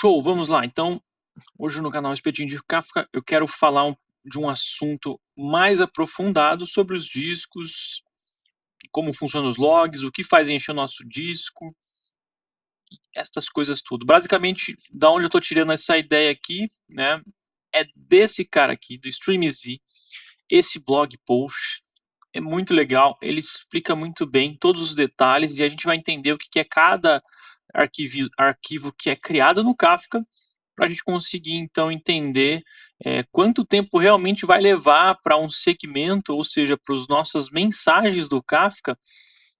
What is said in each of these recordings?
Show, vamos lá. Então, hoje no canal Espetinho de Kafka, eu quero falar de um assunto mais aprofundado sobre os discos, como funcionam os logs, o que faz encher o nosso disco, essas coisas tudo. Basicamente, da onde eu estou tirando essa ideia aqui, né, é desse cara aqui, do StreamZ, esse blog post. É muito legal, ele explica muito bem todos os detalhes e a gente vai entender o que é cada arquivo que é criado no Kafka, para a gente conseguir então entender quanto tempo realmente vai levar para um segmento, ou seja, para as nossas mensagens do Kafka,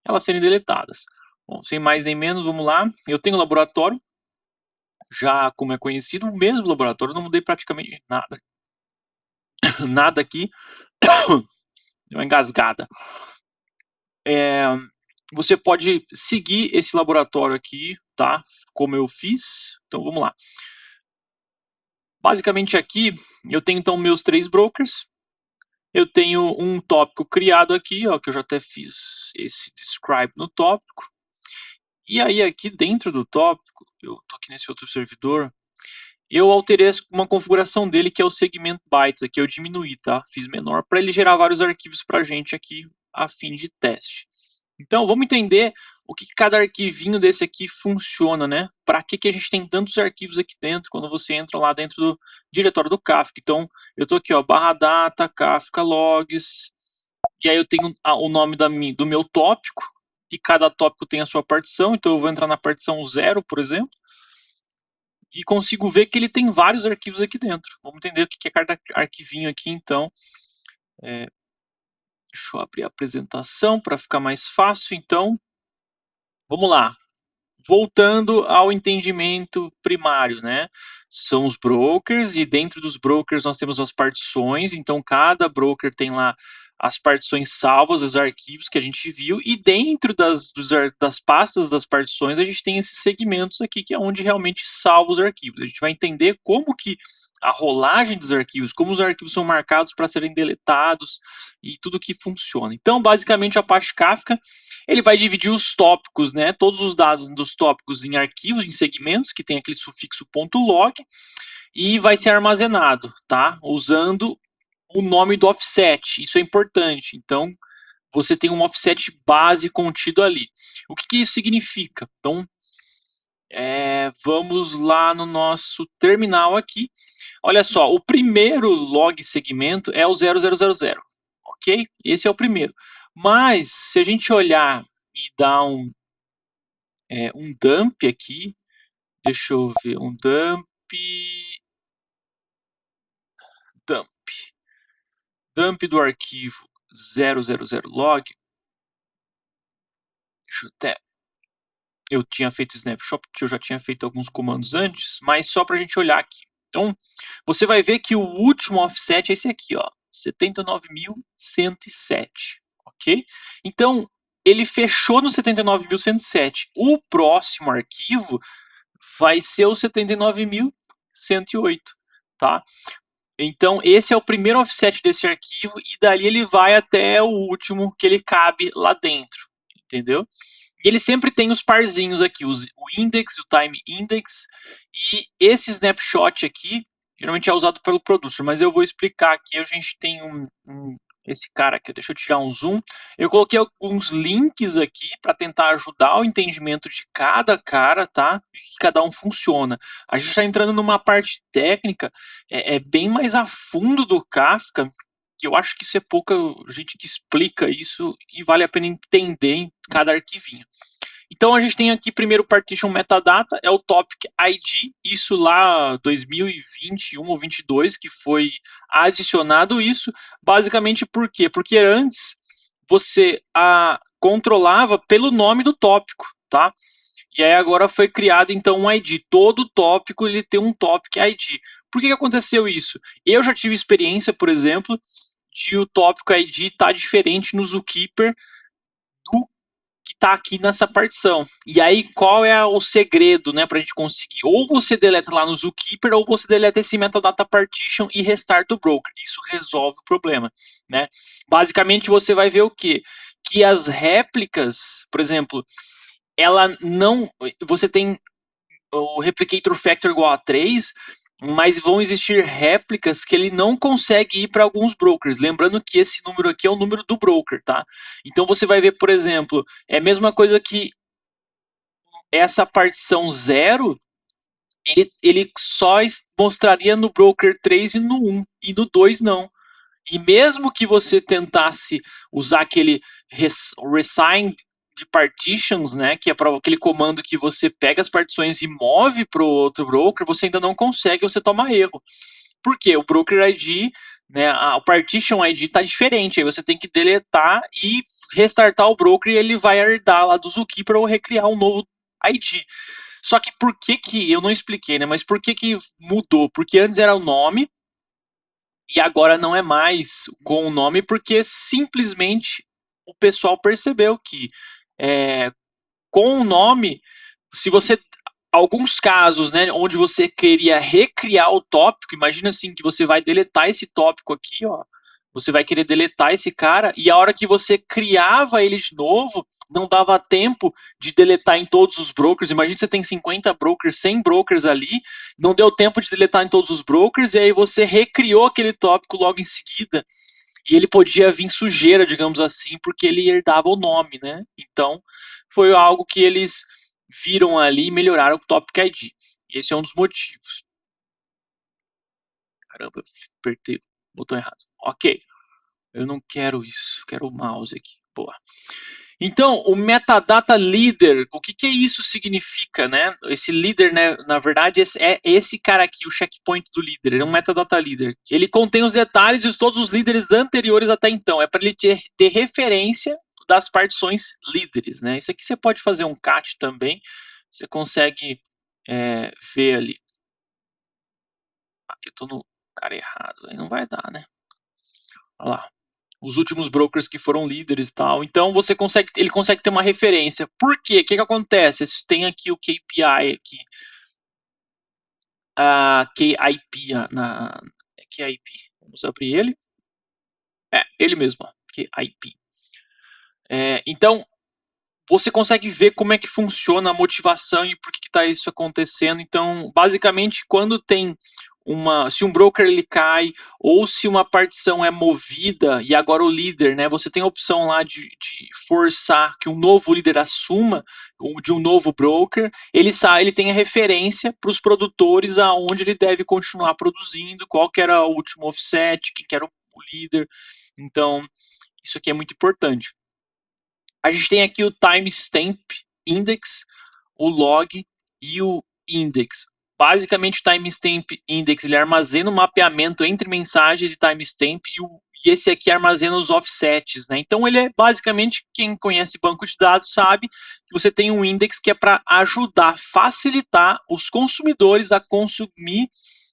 elas serem deletadas. Bom, sem mais nem menos, vamos lá. Eu tenho um laboratório, já como é conhecido, o mesmo laboratório, não mudei praticamente nada. Nada aqui. Deu uma engasgada. Você pode seguir esse laboratório aqui, tá? Como eu fiz. Então vamos lá. Basicamente aqui eu tenho então meus 3 brokers. Eu tenho um tópico criado aqui, ó, que eu já até fiz esse describe no tópico. E aí aqui dentro do tópico, eu tô aqui nesse outro servidor, eu alterei uma configuração dele que é o segmento bytes, aqui eu diminuí, tá? Fiz menor para ele gerar vários arquivos para a gente aqui a fim de teste. Então vamos entender o que cada arquivinho desse aqui funciona, né? Para que a gente tem tantos arquivos aqui dentro quando você entra lá dentro do diretório do Kafka. Então eu tô aqui, ó, /data, Kafka logs, e aí eu tenho o nome do meu tópico, e cada tópico tem a sua partição, então eu vou entrar na partição 0, por exemplo, e consigo ver que ele tem vários arquivos aqui dentro. Vamos entender o que é cada arquivinho aqui, então. Deixa eu abrir a apresentação para ficar mais fácil, então. Vamos lá. Voltando ao entendimento primário, né? São os brokers, e dentro dos brokers nós temos as partições, então cada broker tem lá as partições salvas, os arquivos que a gente viu, e dentro das pastas das partições a gente tem esses segmentos aqui, que é onde realmente salva os arquivos. A gente vai entender como que a rolagem dos arquivos, como os arquivos são marcados para serem deletados e tudo que funciona. Então, basicamente, a parte Kafka, ele vai dividir os tópicos, né, todos os dados dos tópicos em arquivos, em segmentos, que tem aquele sufixo .log, e vai ser armazenado, tá, usando o nome do offset. Isso é importante. Então, você tem um offset base contido ali. O que isso significa? Então, vamos lá no nosso terminal aqui. Olha só, o primeiro log segmento é o 0000, ok? Esse é o primeiro. Mas, se a gente olhar e dar um dump aqui, deixa eu ver, um dump do arquivo 000log, deixa eu até, eu tinha feito snapshot, eu já tinha feito alguns comandos antes, mas só para a gente olhar aqui. Então, você vai ver que o último offset é esse aqui, ó, 79.107, ok? Então, ele fechou no 79.107. O próximo arquivo vai ser o 79.108, tá? Então, esse é o primeiro offset desse arquivo, e dali ele vai até o último que ele cabe lá dentro, entendeu? E ele sempre tem os parzinhos aqui, o index, o time index, e esse snapshot aqui, geralmente é usado pelo producer, mas eu vou explicar aqui. A gente tem esse cara aqui, deixa eu tirar um zoom. Eu coloquei alguns links aqui para tentar ajudar o entendimento de cada cara, tá? E que cada um funciona. A gente está entrando numa parte técnica, bem mais a fundo do Kafka, que eu acho que isso é pouca gente que explica isso, e vale a pena entender em cada arquivinho. Então a gente tem aqui primeiro partition metadata, é o topic ID, isso lá 2021 ou 22 que foi adicionado isso, basicamente por quê? Porque antes você controlava pelo nome do tópico, tá? E aí agora foi criado então um ID, todo tópico ele tem um topic ID. Por que aconteceu isso? Eu já tive experiência, por exemplo, de o tópico ID estar diferente no Zookeeper do que está aqui nessa partição. E aí, qual é o segredo, né, para a gente conseguir? Ou você deleta lá no Zookeeper, ou você deleta esse metadata partition e restart o broker. Isso resolve o problema, né? Basicamente, você vai ver o quê? Que as réplicas, por exemplo, ela não... Você tem o replicator factor igual a 3, mas vão existir réplicas que ele não consegue ir para alguns brokers. Lembrando que esse número aqui é o número do broker, tá? Então você vai ver, por exemplo, é a mesma coisa que essa partição 0, ele só mostraria no broker 3 e no 1, e no 2 não. E mesmo que você tentasse usar aquele resign de partitions, né, que é para aquele comando que você pega as partições e move para o outro broker, você ainda não consegue, você toma erro. Por quê? O broker ID, né, o partition ID está diferente, aí você tem que deletar e restartar o broker e ele vai herdar lá do Zuki para recriar um novo ID. Só que por que eu não expliquei, né, mas por que mudou? Porque antes era o nome, e agora não é mais com o nome, porque simplesmente o pessoal percebeu que com o nome, se você alguns casos, né, onde você queria recriar o tópico, imagina assim que você vai deletar esse tópico aqui, ó, você vai querer deletar esse cara, e a hora que você criava ele de novo, não dava tempo de deletar em todos os brokers. Imagina que você tem 50 brokers, 100 brokers ali, não deu tempo de deletar em todos os brokers, e aí você recriou aquele tópico logo em seguida, e ele podia vir sujeira, digamos assim, porque ele herdava o nome, né? Então, foi algo que eles viram ali e melhoraram o Topic ID. Esse é um dos motivos. Caramba, eu apertei o botão errado. Ok. Eu não quero isso. Quero o mouse aqui. Boa. Então, o metadata leader, o que isso significa, né? Esse leader, né, na verdade, é esse cara aqui, o checkpoint do líder, ele é um metadata leader. Ele contém os detalhes de todos os líderes anteriores até então, é para ele ter referência das partições líderes, né? Isso aqui você pode fazer um cat também, você consegue ver ali. Eu estou no cara errado, aí não vai dar, né? Olha lá. Os últimos brokers que foram líderes e tal. Então ele consegue ter uma referência. Por quê? O que acontece? Tem aqui o KPI aqui. A KIP KIP. Vamos abrir ele. Ele mesmo, KIP. Então, você consegue ver como é que funciona a motivação e por que está isso acontecendo. Então, basicamente, quando tem se um broker ele cai, ou se uma partição é movida, e agora o líder, né, você tem a opção lá de forçar que um novo líder assuma, de um novo broker, ele tem a referência para os produtores aonde ele deve continuar produzindo, qual que era o último offset, quem que era o líder. Então, isso aqui é muito importante. A gente tem aqui o timestamp index, o log e o index. Basicamente, o timestamp index ele armazena o mapeamento entre mensagens e timestamp e esse aqui armazena os offsets, né? Então, ele é basicamente, quem conhece banco de dados sabe que você tem um index que é para ajudar, facilitar os consumidores a consumir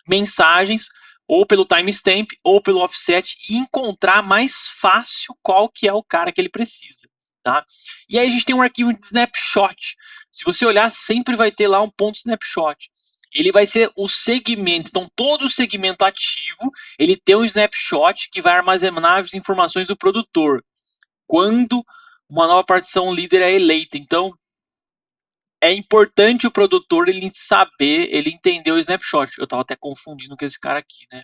mensagens ou pelo timestamp ou pelo offset e encontrar mais fácil qual que é o cara que ele precisa. Tá? E aí a gente tem um arquivo de snapshot. Se você olhar, sempre vai ter lá um ponto snapshot. Ele vai ser o segmento. Então, todo segmento ativo, ele tem um snapshot que vai armazenar as informações do produtor. Quando uma nova partição líder é eleita. Então, é importante o produtor ele saber, ele entender o snapshot. Eu estava até confundindo com esse cara aqui, né?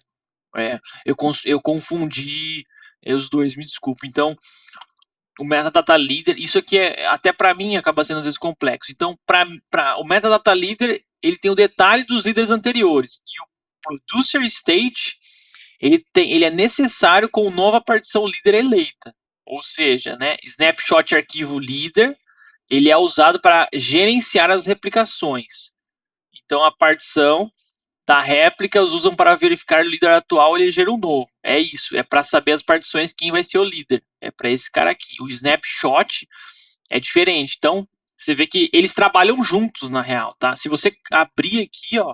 Eu confundi os dois, me desculpa. Então, o metadata leader, isso aqui até para mim acaba sendo às vezes complexo. Então, o metadata leader, ele tem o detalhe dos líderes anteriores. E o producer state, ele é necessário com nova partição líder eleita. Ou seja, né, snapshot arquivo líder, ele é usado para gerenciar as replicações. Então, a partição da réplica os usam para verificar o líder atual e eleger um novo. É isso, é para saber as partições quem vai ser o líder. É para esse cara aqui. O snapshot é diferente. Então, você vê que eles trabalham juntos na real, tá? Se você abrir aqui, ó,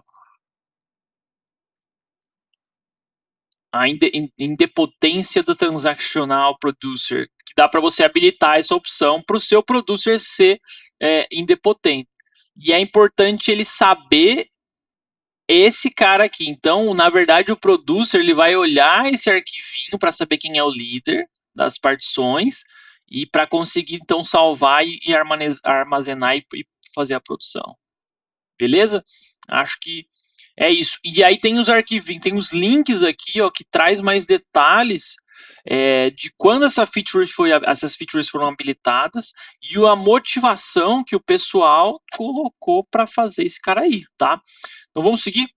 a indepotência do transactional producer, que dá para você habilitar essa opção para o seu producer ser indepotente. E é importante ele saber esse cara aqui. Então, na verdade, o producer ele vai olhar esse arquivinho para saber quem é o líder das partições e para conseguir então salvar e armazenar e fazer a produção. Beleza? Acho que é isso. E aí tem os arquivinhos, tem os links aqui, ó, que traz mais detalhes de quando essas features foram habilitadas e a motivação que o pessoal colocou para fazer esse cara aí, tá? Então vamos seguir?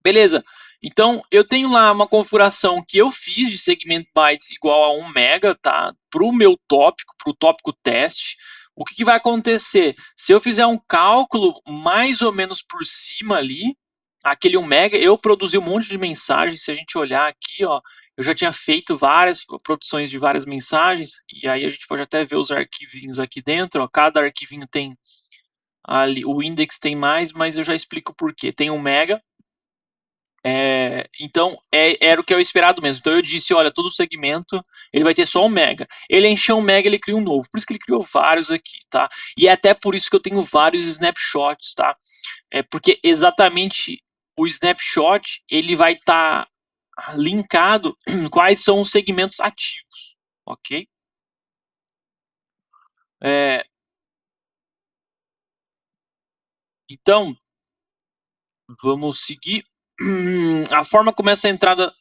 Beleza. Então, eu tenho lá uma configuração que eu fiz de segment bytes igual a 1 mega, tá? Para o meu tópico, para o tópico teste. O que vai acontecer? Se eu fizer um cálculo mais ou menos por cima ali, aquele 1 mega, eu produzi um monte de mensagens. Se a gente olhar aqui, ó, eu já tinha feito várias produções de várias mensagens, e aí a gente pode até ver os arquivinhos aqui dentro, ó, cada arquivinho tem ali, o index tem mais, mas eu já explico por quê. Tem 1 mega, então, era o que eu esperado mesmo. Então, eu disse, olha, todo segmento, ele vai ter só 1 mega. Ele encheu 1 mega, ele cria um novo. Por isso que ele criou vários aqui, tá? E é até por isso que eu tenho vários snapshots, tá? Porque exatamente o snapshot, ele vai estar linkado quais são os segmentos ativos, ok? Então, vamos seguir. A forma como essa entrada...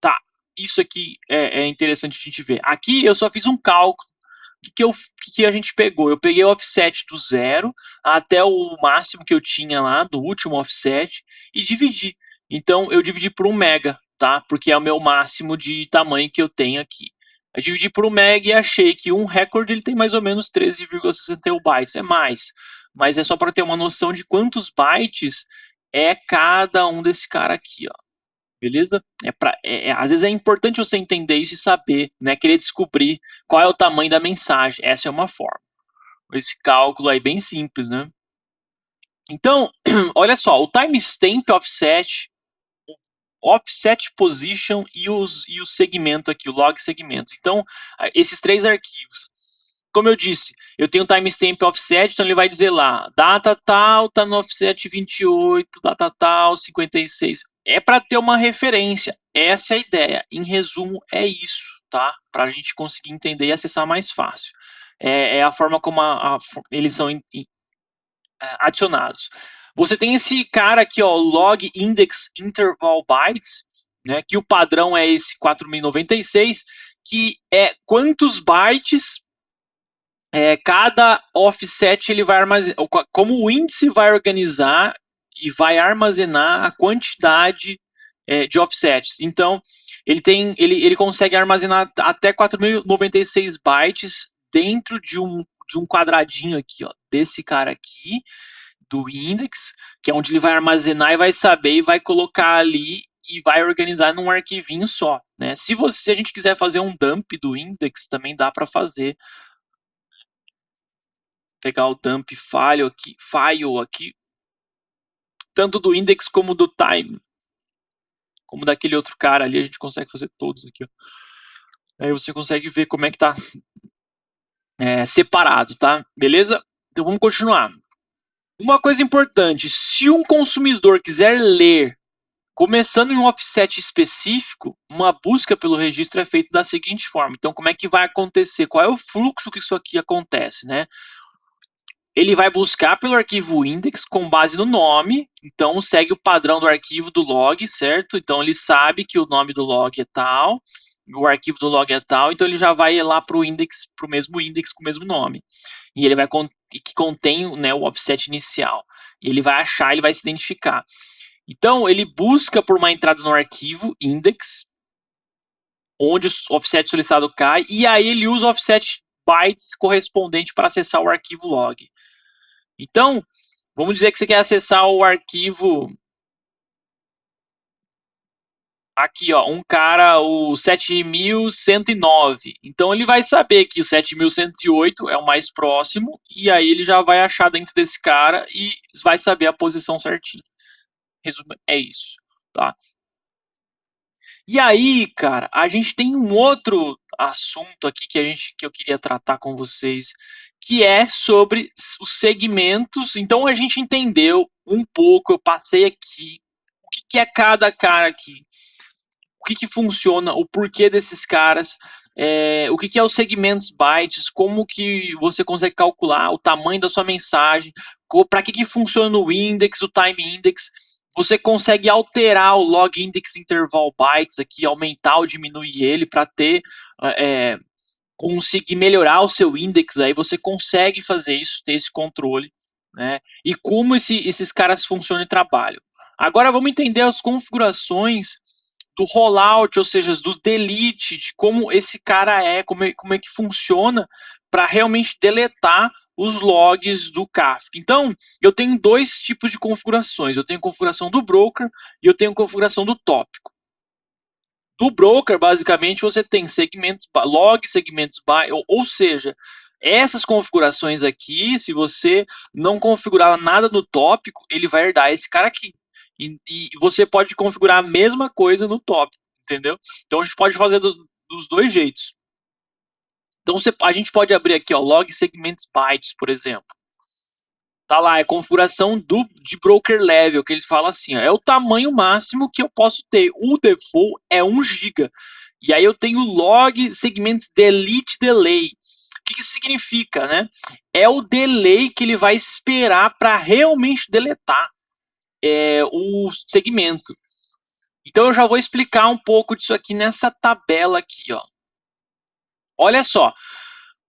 Tá, isso aqui é interessante a gente ver. Aqui eu só fiz um cálculo. O que a gente pegou? Eu peguei o offset do 0 até o máximo que eu tinha lá, do último offset, e dividi. Então, eu dividi por 1 mega, tá? Porque é o meu máximo de tamanho que eu tenho aqui. Eu dividi por 1 mega e achei que um recorde ele tem mais ou menos 13,61 bytes. É mais, mas é só para ter uma noção de quantos bytes é cada um desse cara aqui, ó. Beleza? Às vezes é importante você entender isso e saber, né? Querer descobrir qual é o tamanho da mensagem. Essa é uma forma. Esse cálculo aí bem simples, né? Então, olha só, o timestamp offset, offset position e o segmento aqui, o log segmentos. Então, esses três arquivos. Como eu disse, eu tenho timestamp offset, então ele vai dizer lá, data tal, tá no offset 28, data tal, 56. É para ter uma referência, essa é a ideia. Em resumo, é isso, tá? Para a gente conseguir entender e acessar mais fácil. É a forma como eles são adicionados. Você tem esse cara aqui, ó, log index interval bytes, né? Que o padrão é esse 4096, que é quantos bytes cada offset ele vai armazenar, como o índice vai organizar e vai armazenar a quantidade de offsets. Então, ele consegue armazenar até 4096 bytes dentro de um quadradinho aqui, ó, desse cara aqui, do index, que é onde ele vai armazenar e vai saber e vai colocar ali e vai organizar num arquivinho só, né? Se a gente quiser fazer um dump do index, também dá para fazer. Pegar o dump file aqui, tanto do index como do time, como daquele outro cara ali, a gente consegue fazer todos aqui, ó. Aí você consegue ver como é que tá separado, tá? Beleza? Então vamos continuar. Uma coisa importante, se um consumidor quiser ler, começando em um offset específico, uma busca pelo registro é feita da seguinte forma. Então, como é que vai acontecer? Qual é o fluxo que isso aqui acontece, né? Ele vai buscar pelo arquivo index com base no nome, então segue o padrão do arquivo do log, certo? Então ele sabe que o nome do log é tal, o arquivo do log é tal, então ele já vai lá para o index, para o mesmo index com o mesmo nome. E ele vai que contém, né, o offset inicial. E ele vai achar, ele vai se identificar. Então ele busca por uma entrada no arquivo index, onde o offset solicitado cai, e aí ele usa o offset bytes correspondente para acessar o arquivo log. Então, vamos dizer que você quer acessar o arquivo aqui, ó, o 7109. Então, ele vai saber que o 7108 é o mais próximo, e aí ele já vai achar dentro desse cara e vai saber a posição certinha. Resumo, é isso, tá? E aí, cara, a gente tem um outro assunto aqui que eu queria tratar com vocês, que é sobre os segmentos. Então a gente entendeu um pouco, eu passei aqui o que é cada cara aqui, o que funciona, o porquê desses caras, o que é os segmentos bytes, como que você consegue calcular o tamanho da sua mensagem, para que funciona o index, o time index. Você consegue alterar o log index interval bytes aqui, aumentar ou diminuir ele para ter conseguir melhorar o seu index. Aí você consegue fazer isso, ter esse controle, né? E como esses caras funcionam e trabalham. Agora vamos entender as configurações do rollout, ou seja, do delete, de como esse cara como é que funciona para realmente deletar os logs do Kafka. Então, eu tenho dois tipos de configurações. Eu tenho configuração do broker e eu tenho configuração do tópico. Do broker, basicamente, você tem segmentos, log, segmentos by, ou seja, essas configurações aqui, se você não configurar nada no tópico, ele vai herdar esse cara aqui. E você pode configurar a mesma coisa no tópico, entendeu? Então a gente pode fazer dos dois jeitos. Então a gente pode abrir aqui, ó, log segments bytes, por exemplo. Tá lá, é configuração de broker level, que ele fala assim, ó, é o tamanho máximo que eu posso ter. O default é 1 GB. E aí eu tenho log segments delete delay. O que isso significa, né? É o delay que ele vai esperar para realmente deletar o segmento. Então eu já vou explicar um pouco disso aqui nessa tabela aqui, ó. Olha só,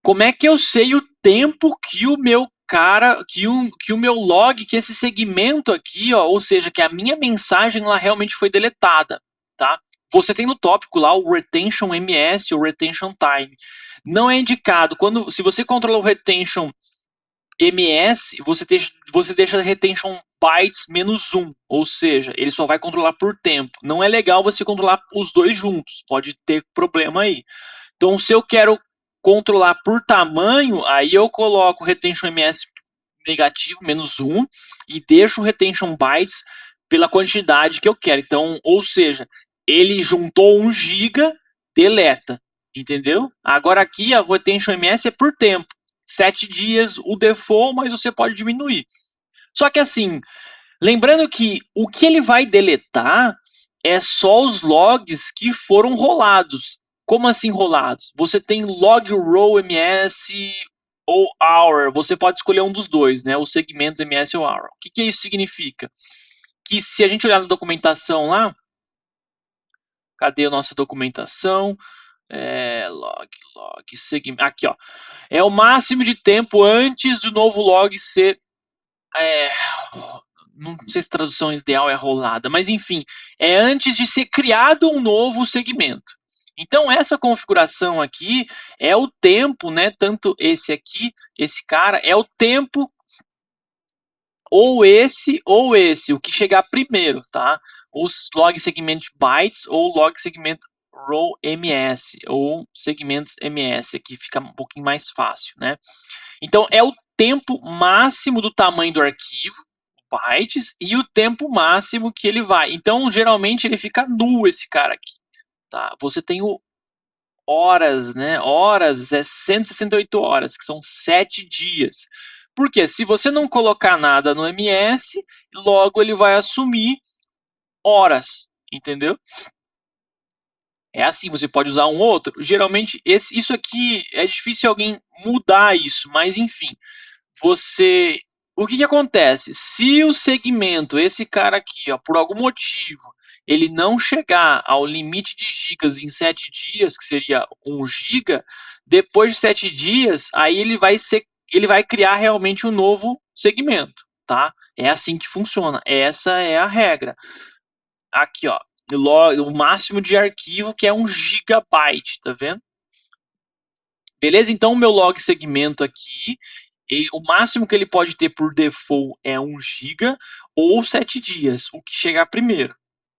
como é que eu sei o tempo que o meu que o meu log, que esse segmento aqui, ó, ou seja, que a minha mensagem lá realmente foi deletada, tá? Você tem no tópico lá o retention ms, o retention time. Não é indicado se você controla o retention ms, você deixa retention bytes -1, ou seja, ele só vai controlar por tempo. Não é legal você controlar os dois juntos, pode ter problema aí. Então, se eu quero controlar por tamanho, aí eu coloco retention ms negativo, -1, e deixo o retention bytes pela quantidade que eu quero. Então, ou seja, ele juntou 1 GB, deleta, entendeu? Agora aqui a retention ms é por tempo. 7 dias o default, mas você pode diminuir. Só que assim, lembrando que o que ele vai deletar é só os logs que foram rolados. Como assim rolados? Você tem log row ms ou hour. Você pode escolher um dos dois, né? Os segmentos ms ou hour. O que isso significa? Que se a gente olhar na documentação lá, cadê a nossa documentação? Log, segmento. Aqui, ó. É o máximo de tempo antes do novo log ser não sei se a tradução ideal é rolada, mas enfim, é antes de ser criado um novo segmento. Então essa configuração aqui é o tempo, né? Tanto esse aqui, esse cara, é o tempo ou esse, o que chegar primeiro, tá? Os log segment bytes ou log segment row ms ou segmentos ms, aqui fica um pouquinho mais fácil, né? Então é o tempo máximo do tamanho do arquivo, bytes, e o tempo máximo que ele vai. Então, geralmente, ele fica nulo, esse cara aqui. Tá? Você tem o horas, né? Horas é 168 horas, que são 7 dias. Porque se você não colocar nada no MS, logo ele vai assumir horas, entendeu? É assim, você pode usar um outro. Geralmente, isso aqui é difícil alguém mudar isso, mas enfim, o que acontece? Se o segmento, esse cara aqui, ó, por algum motivo, ele não chegar ao limite de gigas em 7 dias, que seria 1 giga, depois de 7 dias, aí ele vai criar realmente um novo segmento, tá? É assim que funciona. Essa é a regra. Aqui, ó, o máximo de arquivo que é 1 gigabyte, tá vendo? Beleza? Então, o meu log segmento aqui, o máximo que ele pode ter por default é 1 GB ou 7 dias, o que chegar primeiro,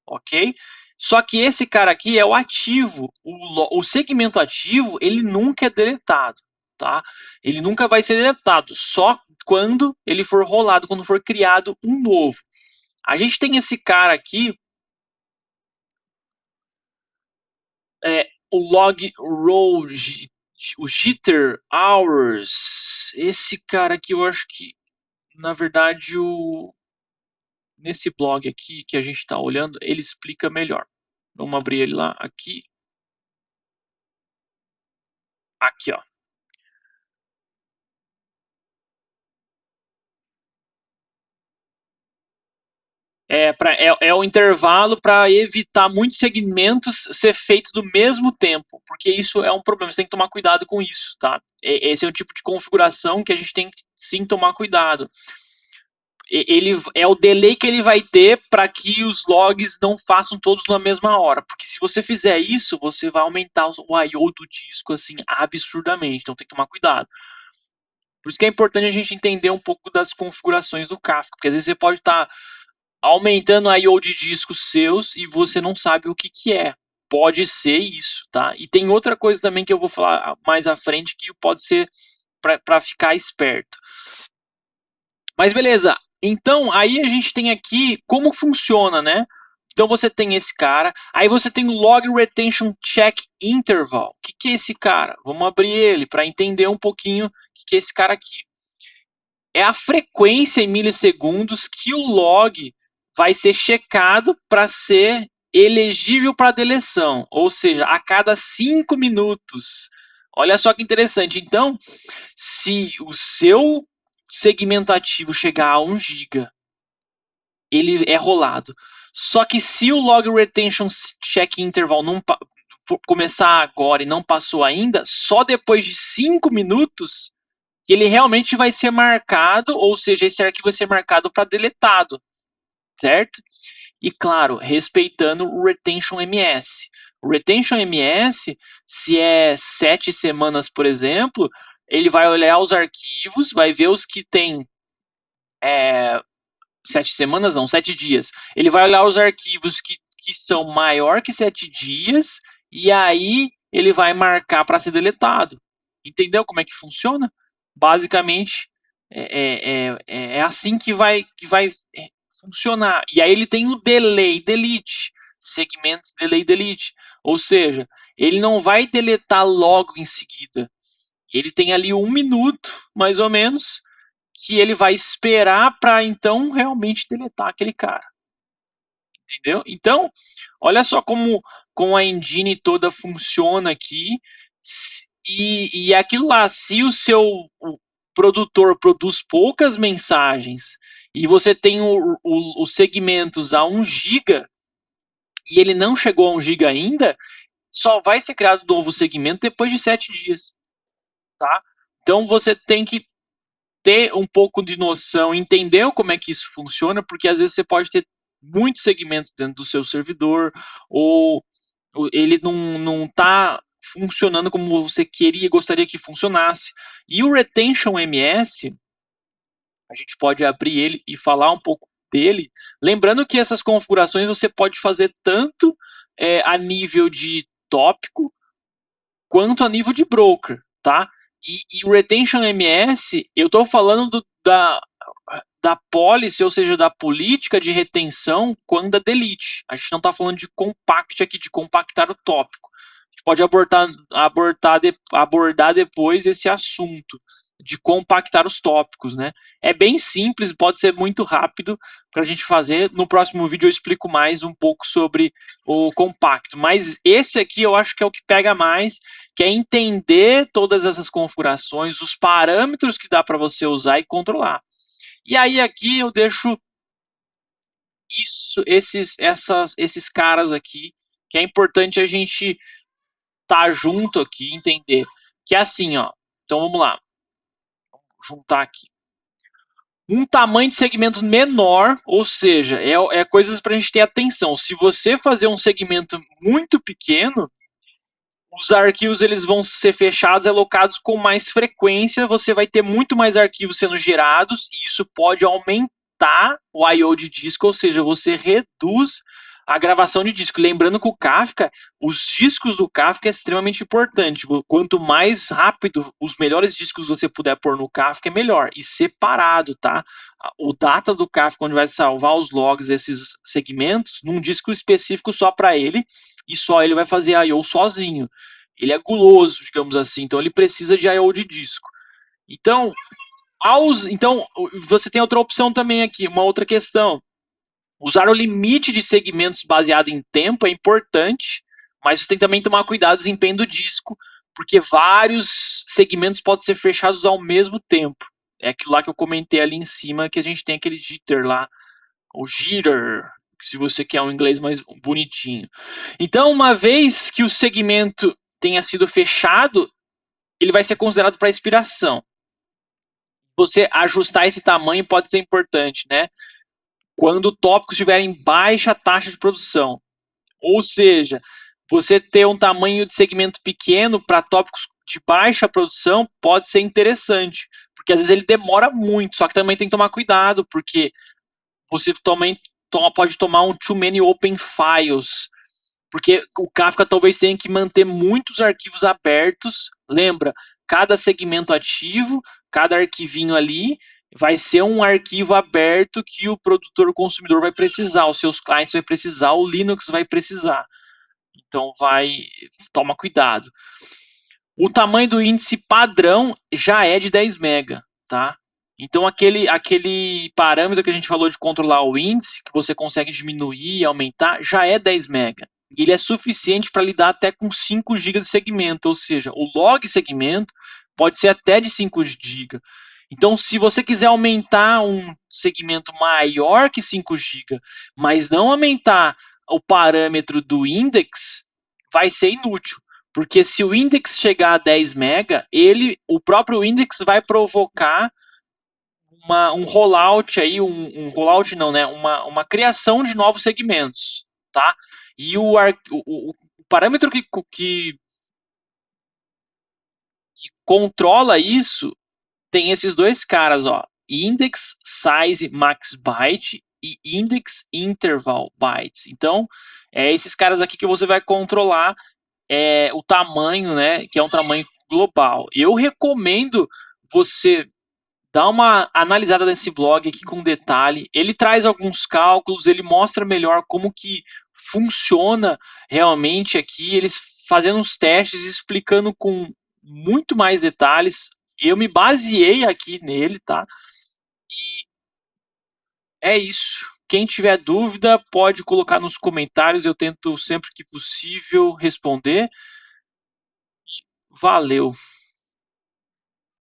ok? Só que esse cara aqui é o ativo, o segmento ativo, ele nunca é deletado, tá? Ele nunca vai ser deletado, só quando ele for rolado, quando for criado um novo. A gente tem esse cara aqui, o log row, o jitter hours. Esse cara aqui eu acho que, na verdade, nesse blog aqui que a gente está olhando, ele explica melhor. Vamos abrir ele lá, aqui. Aqui, ó. É o intervalo para evitar muitos segmentos ser feitos do mesmo tempo, porque isso é um problema, você tem que tomar cuidado com isso, tá? Esse é um tipo de configuração que a gente tem que sim tomar cuidado. Ele é o delay que ele vai ter para que os logs não façam todos na mesma hora, porque se você fizer isso, você vai aumentar o I/O do disco assim absurdamente, então tem que tomar cuidado. Por isso que é importante a gente entender um pouco das configurações do Kafka, porque às vezes você pode estar aumentando a I/O de discos seus e você não sabe o que, que é. Pode ser isso, tá? E tem outra coisa também que eu vou falar mais à frente que pode ser para ficar esperto. Mas beleza, então aí a gente tem aqui como funciona, né? Então você tem esse cara, aí você tem o Log Retention Check Interval. O que, que é esse cara? Vamos abrir ele para entender um pouquinho o que, que é esse cara aqui. É a frequência em milissegundos que o log vai ser checado para ser elegível para deleção, ou seja, a cada 5 minutos. Olha só que interessante. Então, se o seu segmentativo chegar a 1 GB, ele é rolado. Só que se o log retention check interval não começar agora e não passou ainda, só depois de 5 minutos que ele realmente vai ser marcado, ou seja, esse arquivo vai ser marcado para deletado, certo? E claro, respeitando o retention MS. O retention MS, se é 7 semanas, por exemplo, ele vai olhar os arquivos, vai ver os que tem 7 semanas, não, 7 dias. Ele vai olhar os arquivos que são maior que 7 dias e aí ele vai marcar para ser deletado. Entendeu como é que funciona? Basicamente, é assim que vai funcionar. E aí ele tem o delay delete, segmentos delay delete. Ou seja, ele não vai deletar logo em seguida. Ele tem ali 1 minuto, mais ou menos, que ele vai esperar para então realmente deletar aquele cara. Entendeu? Então, olha só como a engine toda funciona aqui. E aquilo lá, se o seu produtor produz poucas mensagens e você tem os segmentos a 1 GB e ele não chegou a 1 GB ainda, só vai ser criado um novo segmento depois de 7 dias. Tá? Então você tem que ter um pouco de noção, entender como é que isso funciona, porque às vezes você pode ter muitos segmentos dentro do seu servidor, ou ele não está funcionando como você queria, gostaria que funcionasse. E o Retention MS, a gente pode abrir ele e falar um pouco dele, lembrando que essas configurações você pode fazer tanto a nível de tópico, quanto a nível de broker, tá? E o Retention MS, eu estou falando da policy, ou seja, da política de retenção quando a delete. A gente não está falando de compact aqui, de compactar o tópico. A gente pode abordar depois esse assunto de compactar os tópicos, né? É bem simples, pode ser muito rápido para a gente fazer. No próximo vídeo eu explico mais um pouco sobre o compacto, mas esse aqui eu acho que é o que pega mais, que é entender todas essas configurações, os parâmetros que dá para você usar e controlar. E aí aqui eu deixo esses caras aqui, que é importante a gente estar junto aqui, entender. Que é assim, ó. Então vamos lá. Vamos juntar aqui. Um tamanho de segmento menor, ou seja, é coisas para a gente ter atenção. Se você fazer um segmento muito pequeno, os arquivos eles vão ser fechados, alocados com mais frequência, você vai ter muito mais arquivos sendo gerados, e isso pode aumentar o I/O de disco, ou seja, você reduz a gravação de disco. Lembrando que o Kafka, os discos do Kafka é extremamente importante. Quanto mais rápido os melhores discos você puder pôr no Kafka, é melhor. E separado, tá? O data do Kafka, onde vai salvar os logs, esses segmentos, num disco específico só para ele, e só ele vai fazer I/O sozinho. Ele é guloso, digamos assim, então ele precisa de I/O de disco. Então, você tem outra opção também aqui, uma outra questão. Usar o limite de segmentos baseado em tempo é importante, mas você tem que também tomar cuidado do desempenho do disco, porque vários segmentos podem ser fechados ao mesmo tempo. É aquilo lá que eu comentei ali em cima, que a gente tem aquele jitter lá o jitter, se você quer um inglês mais bonitinho. Então, uma vez que o segmento tenha sido fechado, ele vai ser considerado para expiração. Você ajustar esse tamanho pode ser importante, né? Quando tópicos estiverem em baixa taxa de produção. Ou seja, você ter um tamanho de segmento pequeno para tópicos de baixa produção pode ser interessante, porque às vezes ele demora muito, só que também tem que tomar cuidado, porque você também pode tomar um too many open files, porque o Kafka talvez tenha que manter muitos arquivos abertos. Lembra, cada segmento ativo, cada arquivinho ali vai ser um arquivo aberto que o produtor, o consumidor vai precisar, os seus clientes vai precisar, o Linux vai precisar. Então toma cuidado. O tamanho do índice padrão já é de 10 mega, tá? Então aquele parâmetro que a gente falou de controlar o índice, que você consegue diminuir e aumentar, já é 10 mega. E ele é suficiente para lidar até com 5 GB de segmento, ou seja, o log segmento pode ser até de 5 GB. Então, se você quiser aumentar um segmento maior que 5 GB, mas não aumentar o parâmetro do index, vai ser inútil. Porque se o index chegar a 10 mega, o próprio index vai provocar um rollout aí, um rollout não, né? Uma criação de novos segmentos, tá? E o parâmetro que controla isso tem esses dois caras, ó. Index size max byte e index interval bytes. Então, é esses caras aqui que você vai controlar o tamanho, né, que é um tamanho global. Eu recomendo você dar uma analisada nesse blog aqui com detalhe. Ele traz alguns cálculos, ele mostra melhor como que funciona realmente aqui, eles fazendo os testes, explicando com muito mais detalhes. Eu me baseei aqui nele, tá? É isso. Quem tiver dúvida, pode colocar nos comentários, eu tento sempre que possível responder. Valeu!